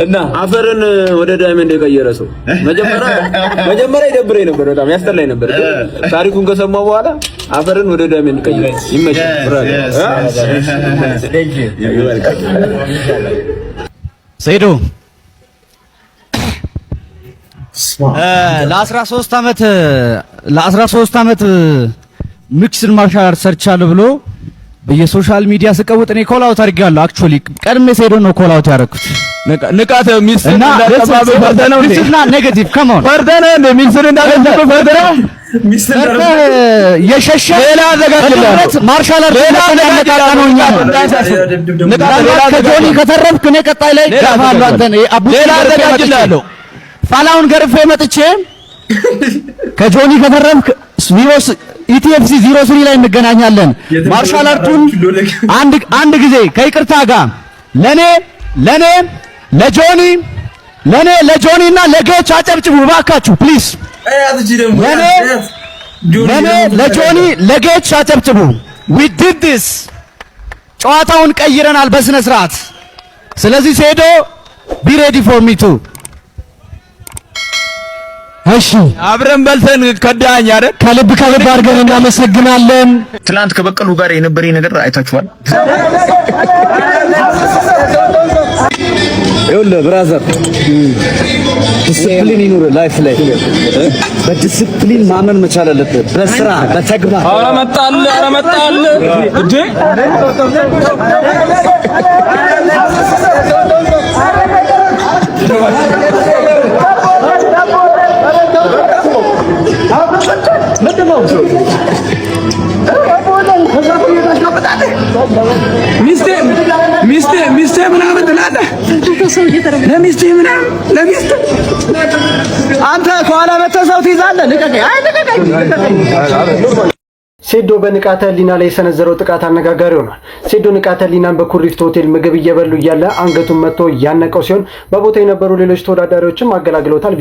እና አፈርን ወደ ዳይመንድ የቀየረ ሰው መጀመሪያ ይደብረኝ ነበር፣ በጣም ያስጠላኝ ነበር። ታሪኩን ከሰማሁ በኋላ አፈርን ወደ ዳይመንድ ቀየረ። ይመችህ ሰይዶ ለ13 ዓመት ሚክስድ ማርሻል አርት ሰርቻለሁ ብሎ በየሶሻል ሚዲያ ስቀውጥ እኔ ኮል አውት አድርጌያለሁ። አክቹሊ ቀድሜ ሰይዶ ነው ኮል አውት ያደረኩት። ንቃተ ሚክስድ እንዳጠባበ ፈርደነው እንዴ? ሚክስድ ኔጌቲቭ ካም ኦን ፈርደነው እንዴ? ሚክስድ እንዳጠባበ ፈርደነው የሸሸ ሌላ አዘጋጅልህ ማርሻል አርት ሌላ አዘጋጅልህ ከጆኒ ከተረፍክ እኔ ቀጣይ ላይ ገፋለሁ። አንተን ሌላ አዘጋጅልህ ፋላውን ገርፌ መጥቼ ከጆኒ ከተረፍክ ቪሮስ ኢቲኤፍሲ 03 ላይ እንገናኛለን። ማርሻል አርቱን አንድ ጊዜ ከይቅርታ ጋር ለጆኒ እና ለጌች አጨብጭቡ ባካችሁ ፕሊዝ። ለጆኒ ለጌች አጨብጭቡ። we did this ጨዋታውን ቀይረናል በስነ ስርዓት። ስለዚህ ሴዶ be ready for me too። እሺ አብረን በልተን ከዳኝ አይደል? ከልብ አድርገን እናመሰግናለን። ትላንት ከበቀሉ ጋር የነበረኝ ነገር አይታችኋል። ይኸውልህ ብራዘር ዲሲፕሊን ይኑር ላይፍ ላይ በዲሲፕሊን ማመን መቻል አለብህ። በስራ በተግባር ኧረ መጣል እንዴ ሚስቴ ምናምን ትላለህ። ለሚስቴ ምናምን ለሚስቴ አንተ ከኋላ መተህ ሰው ትይዛለህ። ልቀቀኝ። ሴዶ በንቃተ ህሊና ላይ የሰነዘረው ጥቃት አነጋጋሪ ሆኗል። ሴዶ ንቃተ ህሊናን በኩሪፍቱ ሆቴል ምግብ እየበሉ እያለ አንገቱን መጥቶ ያነቀው ሲሆን በቦታው የነበሩ ሌሎች ተወዳዳሪዎችም አገላግለውታል።